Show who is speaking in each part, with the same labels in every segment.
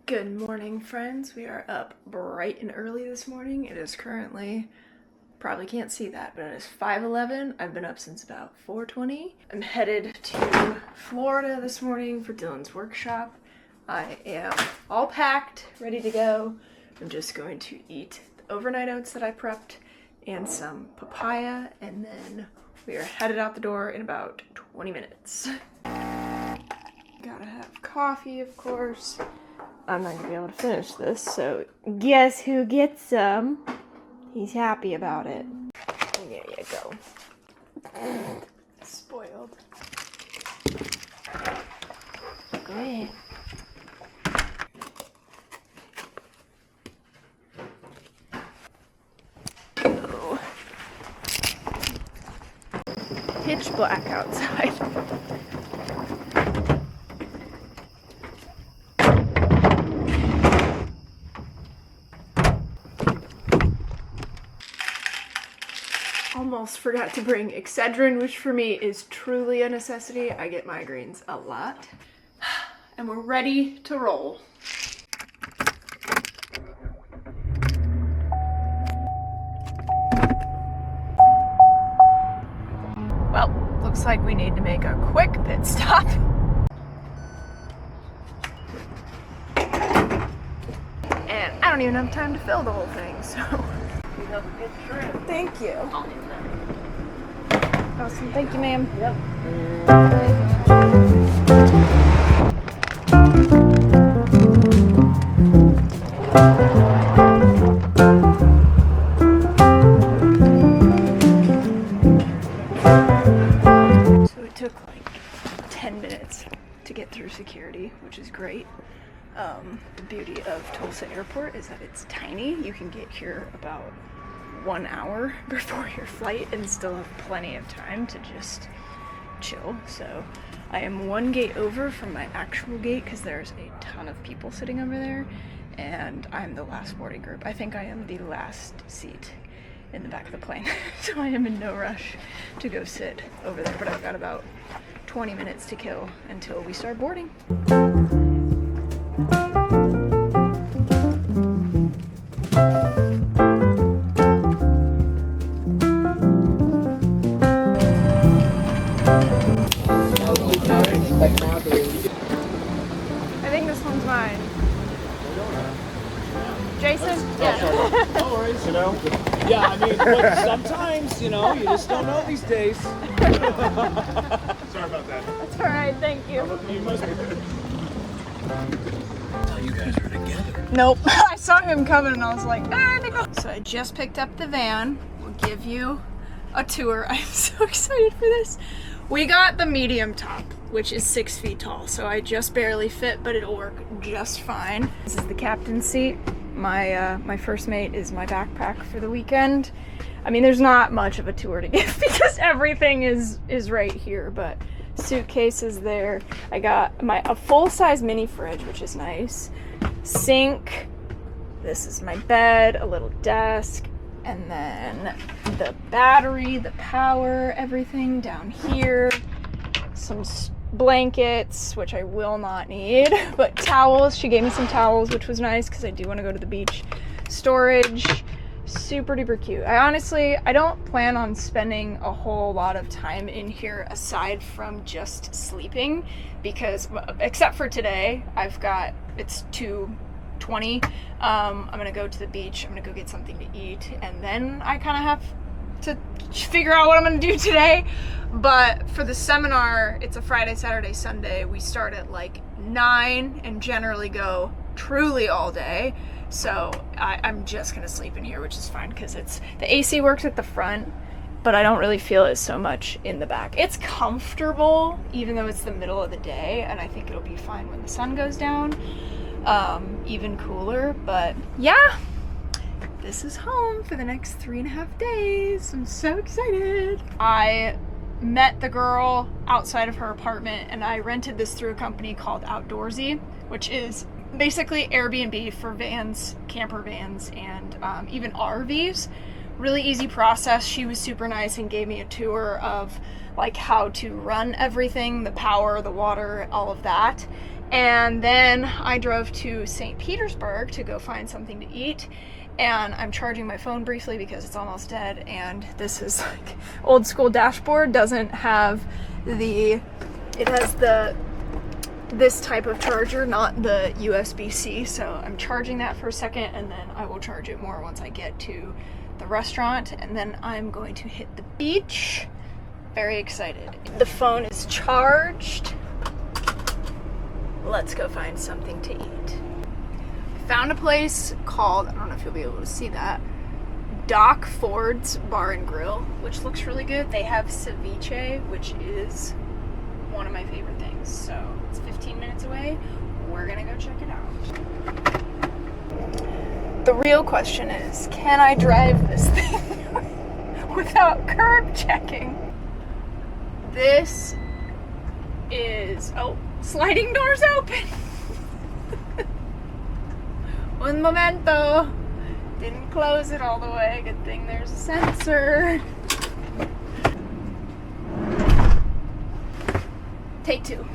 Speaker 1: Good morning, friends. We are up bright and early this morning. It is currently, probably can't see that, but it is 5:11. I've been up since about 4:20. I'm headed to Florida this morning for Dylan's workshop. I am all packed, ready to go. I'm just going to eat the overnight oats that I prepped and some papaya, and then we are headed out the door in about 20 minutes. Gotta have coffee, of course. I'm not gonna be able to finish this, so guess who gets some? He's happy about it. There you go. Spoiled. Go ahead. Oh. Pitch black outside. Almost forgot to bring Excedrin, which for me is truly a necessity. I get migraines a lot. And we're ready to roll. Well, looks like we need to make a quick pit stop. And I don't even have time to fill the whole thing, so. Thank you. Awesome. Thank you, ma'am. Yep. So it took like 10 minutes to get through security, which is great. The beauty of Tulsa Airport is that it's tiny. You can get here about 1 hour before your flight and still have plenty of time to just chill. So I am one gate over from my actual gate because there's a ton of people sitting over there, and I'm the last boarding group. I think I am the last seat in the back of the plane. So I am in no rush to go sit over there, but I've got about 20 minutes to kill until we start boarding. I think this one's mine. Jason? Yeah.
Speaker 2: No worries, you know. Yeah, I mean, look, sometimes, you know, you just don't know these days. Sorry about that.
Speaker 1: That's all right, thank you.
Speaker 2: You must be.
Speaker 3: Oh, you guys are together.
Speaker 1: Nope. I saw him coming and I was like, I think So I just picked up the van. We'll give you a tour. I'm so excited for this. We got the medium top, which is 6 feet tall, so I just barely fit, but it'll work just fine. This is the captain's seat. My first mate is my backpack for the weekend. I mean, there's not much of a tour to give because everything is right here, but suitcase is there. I got a full-size mini fridge, which is nice. Sink. This is my bed, a little desk, and then the battery, the power, everything down here. Some blankets, which I will not need, but towels. She gave me some towels, which was nice because I do want to go to the beach. Storage, super duper cute. I don't plan on spending a whole lot of time in here aside from just sleeping, because except for today, it's 2:20. I'm gonna go to the beach. I'm gonna go get something to eat, and then I kind of have to figure out what I'm gonna do today. But for the seminar, it's a Friday, Saturday, Sunday. We start at like 9 and generally go truly all day. So I'm just gonna sleep in here, which is fine because the AC works at the front, but I don't really feel it so much in the back. It's comfortable, even though it's the middle of the day, and I think it'll be fine when the sun goes down. Even cooler, but yeah, this is home for the next 3.5 days. I'm so excited. I met the girl outside of her apartment, and I rented this through a company called Outdoorsy, which is basically Airbnb for vans, camper vans, and even RVs. Really easy process. She was super nice and gave me a tour of like how to run everything, the power, the water, all of that. And then I drove to St. Petersburg to go find something to eat. And I'm charging my phone briefly because it's almost dead. And this is like old school dashboard, doesn't have it has this type of charger, not the USB-C. So I'm charging that for a second, and then I will charge it more once I get to the restaurant. And then I'm going to hit the beach. Very excited. The phone is charged. Let's go find something to eat. Found a place called, I don't know if you'll be able to see that, Doc Ford's Bar and Grill, which looks really good. They have ceviche, which is one of my favorite things. So it's 15 minutes away. We're gonna go check it out. The real question is, can I drive this thing without curb checking? This is, oh, sliding doors open. Un momento. Didn't close it all the way. Good thing there's a sensor. Take two.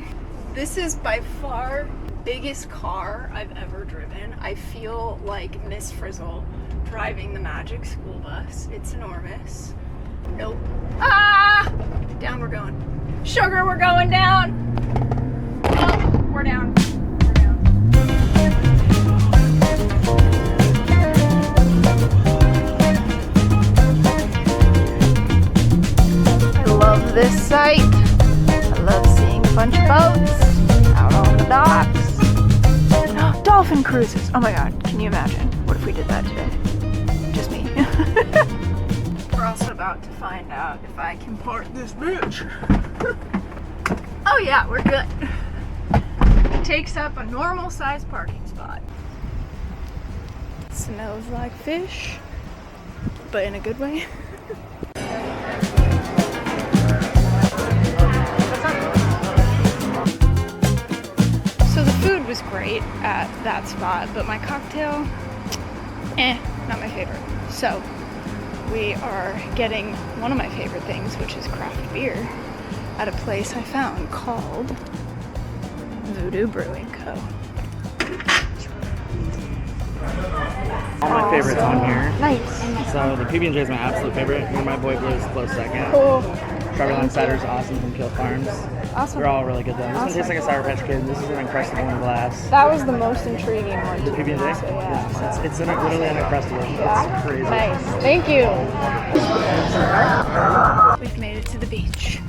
Speaker 1: This is by far the biggest car I've ever driven. I feel like Miss Frizzle driving the Magic School Bus. It's enormous. Nope. Ah! Down we're going. Sugar, we're going down. Oh, we're down. We're down. I love this site. I love seeing a bunch of boats out on the docks. Dolphin cruises. Oh my god, can you imagine? What if we did that today? Just me. We're also about to find out if I can park this bitch. Oh yeah, we're good. It takes up a normal sized parking spot. It smells like fish, but in a good way. So the food was great at that spot, but my cocktail, not my favorite. So we are getting one of my favorite things, which is craft beer, at a place I found called Voodoo Brewing Co.
Speaker 3: All my favorites on here.
Speaker 1: Nice.
Speaker 3: So the PB&J is my absolute favorite. Where my boy Blue is close second.
Speaker 1: Cool.
Speaker 3: Strawberry Lime Cider is awesome from Kill Farms.
Speaker 1: Awesome.
Speaker 3: They're all really good though. This one tastes like a Sour Patch Kid. This is an Uncrustable in glass.
Speaker 1: That was the most intriguing one.
Speaker 3: The PB&J?
Speaker 1: So, yeah.
Speaker 3: It's literally Uncrustable.
Speaker 1: Yeah.
Speaker 3: It's crazy.
Speaker 1: Nice. Thank you. We've made it to the beach.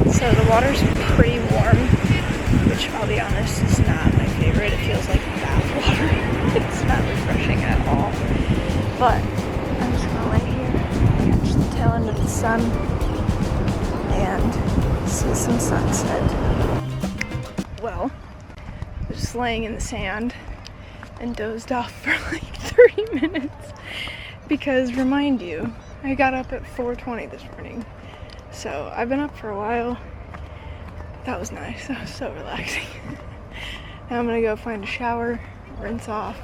Speaker 1: So the water's pretty warm, which I'll be honest is not my favorite. It feels like bath water. It's not refreshing at all. But I'm just gonna lay here, catch the tail end of the sun, and see some sunset. Well, I was just laying in the sand and dozed off for like 30 minutes because, remind you, I got up at 4:20 this morning. So I've been up for a while. That was nice. That was so relaxing. Now I'm gonna go find a shower, rinse off.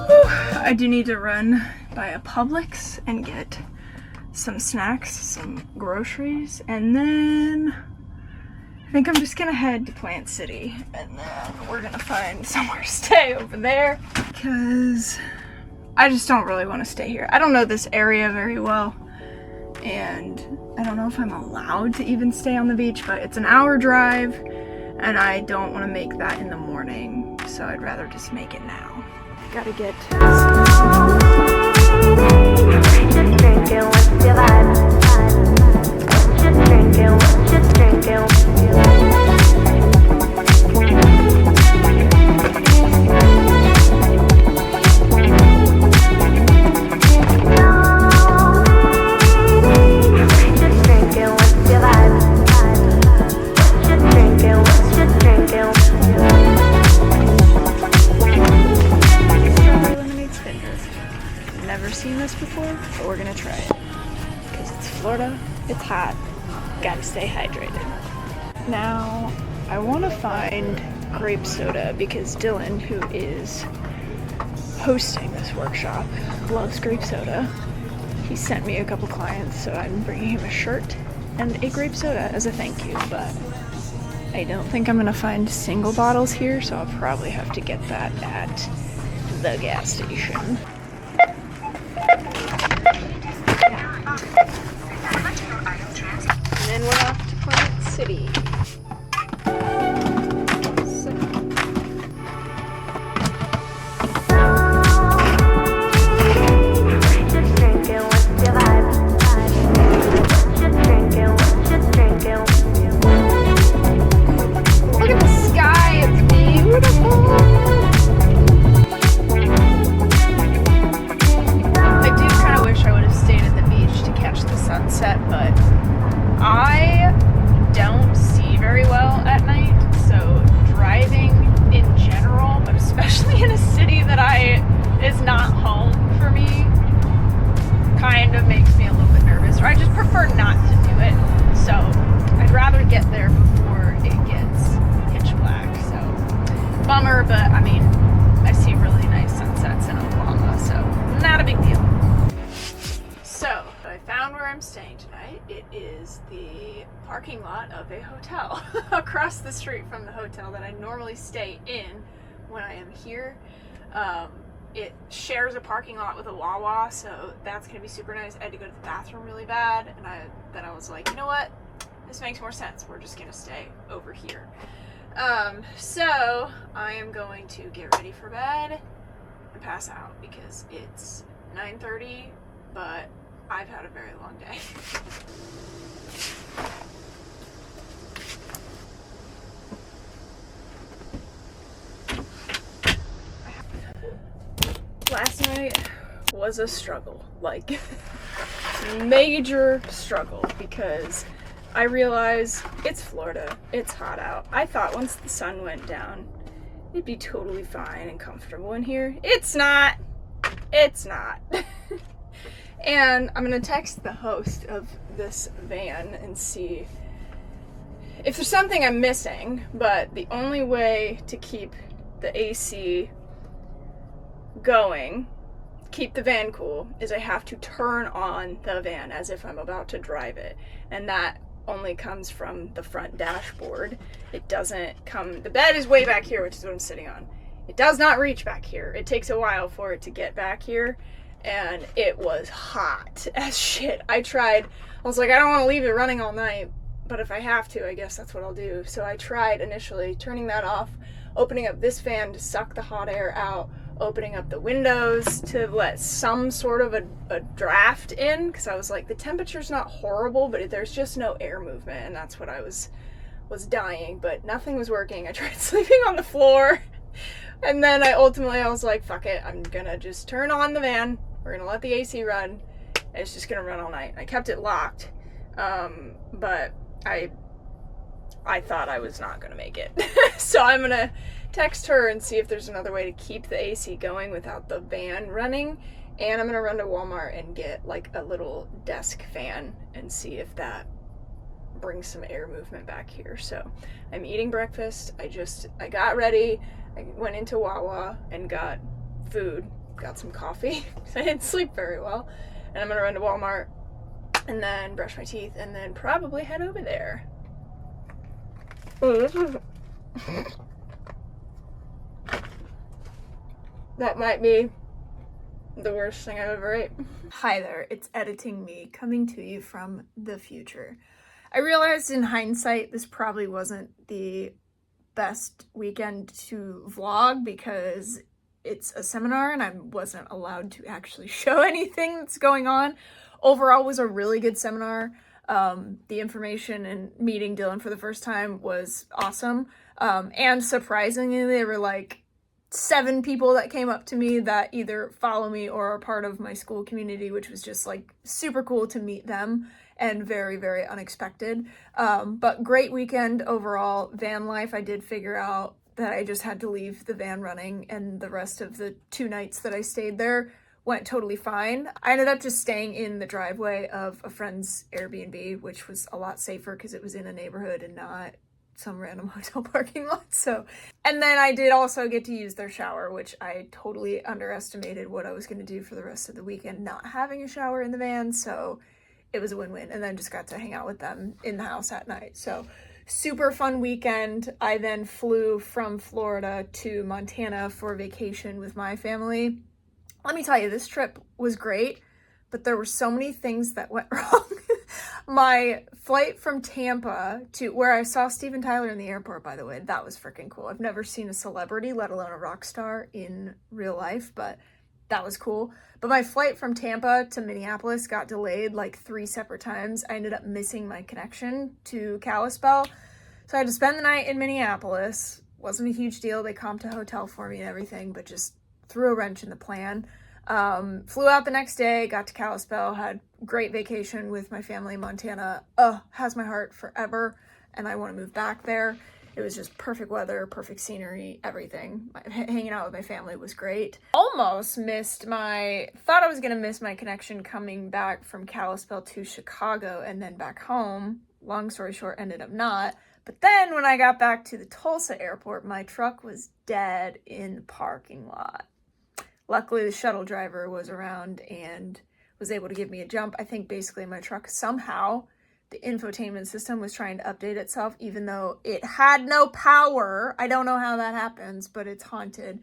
Speaker 1: Whew. I do need to run by a Publix and get some snacks, some groceries, and then I think I'm just gonna head to Plant City, and then we're gonna find somewhere to stay over there because I just don't really want to stay here. I don't know this area very well, and I don't know if I'm allowed to even stay on the beach, but it's an hour drive and I don't want to make that in the morning, so I'd rather just make it now. Gotta get
Speaker 4: Just drinking, what's your vibe? Just drinking, just drinking. Just drinking, what's your vibe?
Speaker 1: Florida, it's hot. Gotta stay hydrated. Now, I want to find grape soda because Dylan, who is hosting this workshop, loves grape soda. He sent me a couple clients, so I'm bringing him a shirt and a grape soda as a thank you, but I don't think I'm gonna find single bottles here, so I'll probably have to get that at the gas station. And then we're off to Plant City.
Speaker 4: Just drinking, what's your vibe? Just drinking, just drinking.
Speaker 1: Look at the sky, it's beautiful! I do kind of wish I would have stayed at the beach to catch the sunset, but I don't see very well at night, so driving in general, but especially in a city that is not home for me, kind of makes me a little bit nervous, or I just prefer not to do it. So I'd rather get there before it gets pitch black. So bummer, but I mean, I see really nice sunsets in Oklahoma, so not a big deal. So I found where I'm staying tonight. It is the parking lot of a hotel across the street from the hotel that I normally stay in when I am here. It shares a parking lot with a Wawa, so that's gonna be super nice. I had to go to the bathroom really bad, and then I was like, you know what? This makes more sense. We're just gonna stay over here. So I am going to get ready for bed and pass out because it's 9:30, but I've had a very long day. Last night was a struggle, like major struggle, because I realized it's Florida, it's hot out. I thought once the sun went down, it'd be totally fine and comfortable in here. It's not. It's not. And I'm gonna text the host of this van and see if there's something I'm missing, but the only way to keep the AC going, keep the van cool, is I have to turn on the van as if I'm about to drive it, and that only comes from the front dashboard. It doesn't come, the bed is way back here, which is what I'm sitting on. It does not reach back here. It takes a while for it to get back here, and it was hot as shit. I was like, I don't want to leave it running all night, but if I have to, I guess that's what I'll do. So I tried initially turning that off, opening up this fan to suck the hot air out, opening up the windows to let some sort of a draft in, because I was like, the temperature's not horrible, but there's just no air movement, and that's what I was dying, but nothing was working. I tried sleeping on the floor, and then I was like, fuck it, I'm gonna just turn on the van, we're gonna let the AC run, and it's just gonna run all night. I kept it locked, but I thought I was not gonna make it. So I'm gonna text her and see if there's another way to keep the AC going without the van running, and I'm gonna run to Walmart and get like a little desk fan and see if that brings some air movement back here. So I'm eating breakfast. I got ready, I went into Wawa and got food, got some coffee because I didn't sleep very well, and I'm gonna run to Walmart and then brush my teeth and then probably head over there. That might be the worst thing I've ever ate. Hi there, it's Editing Me, coming to you from the future. I realized in hindsight this probably wasn't the best weekend to vlog because it's a seminar and I wasn't allowed to actually show anything that's going on. Overall, it was a really good seminar. The information and meeting Dylan for the first time was awesome. And surprisingly, there were like 7 people that came up to me that either follow me or are part of my school community, which was just like super cool to meet them and very, very unexpected. But great weekend overall. Van life, I did figure out that I just had to leave the van running, and the rest of the 2 nights that I stayed there went totally fine. I ended up just staying in the driveway of a friend's Airbnb, which was a lot safer because it was in a neighborhood and not some random hotel parking lot. So, and then I did also get to use their shower, which I totally underestimated what I was going to do for the rest of the weekend, not having a shower in the van. So it was a win-win. And then just got to hang out with them in the house at night. So super fun weekend. I then flew from Florida to Montana for vacation with my family. Let me tell you, this trip was great, but there were so many things that went wrong. My flight from Tampa to where I saw Steven Tyler in the airport, by the way, that was freaking cool. I've never seen a celebrity, let alone a rock star, in real life, but that was cool. But my flight from Tampa to Minneapolis got delayed like 3 separate times. I ended up missing my connection to Kalispell. So I had to spend the night in Minneapolis. Wasn't a huge deal. They comped a hotel for me and everything, but just threw a wrench in the plan. Flew out the next day, got to Kalispell, had great vacation with my family in Montana. Has my heart forever, and I want to move back there. It was just perfect weather, perfect scenery, everything. Hanging out with my family was great. Almost thought I was gonna miss my connection coming back from Kalispell to Chicago and then back home. Long story short, ended up not. But then when I got back to the Tulsa airport, my truck was dead in the parking lot. Luckily, the shuttle driver was around and was able to give me a jump. I think basically my truck somehow, the infotainment system was trying to update itself even though it had no power. I don't know how that happens, but it's haunted.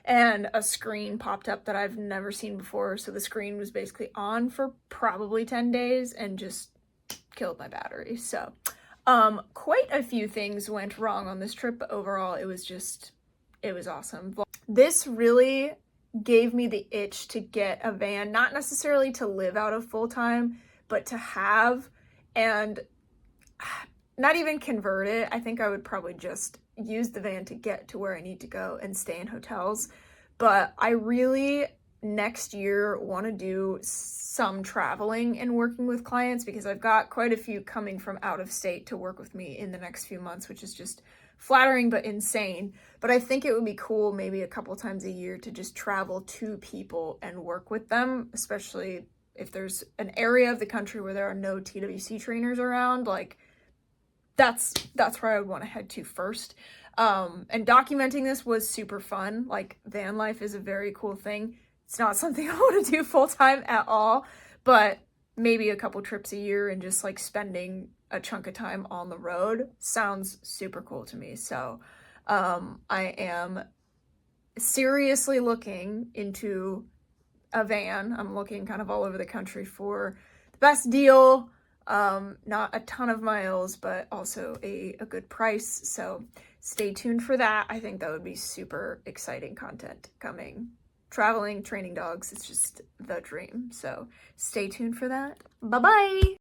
Speaker 1: And a screen popped up that I've never seen before. So the screen was basically on for probably 10 days and just killed my battery. So quite a few things went wrong on this trip, but overall it was awesome. This really gave me the itch to get a van, not necessarily to live out of full time, but to have, and not even convert it. I think I would probably just use the van to get to where I need to go and stay in hotels. But I really next year want to do some traveling and working with clients because I've got quite a few coming from out of state to work with me in the next few months, which is just flattering but insane. But I think it would be cool maybe a couple times a year to just travel to people and work with them, especially if there's an area of the country where there are no TWC trainers around. Like that's where I would want to head to first. And documenting this was super fun. Like van life is a very cool thing. It's not something I want to do full time at all, but maybe a couple trips a year and just like spending a chunk of time on the road sounds super cool to me. So I am seriously looking into a van. I'm looking kind of all over the country for the best deal, not a ton of miles, but also a good price. So stay tuned for that. I think that would be super exciting content coming. Traveling, training dogs, it's just the dream. So stay tuned for that. Bye-bye.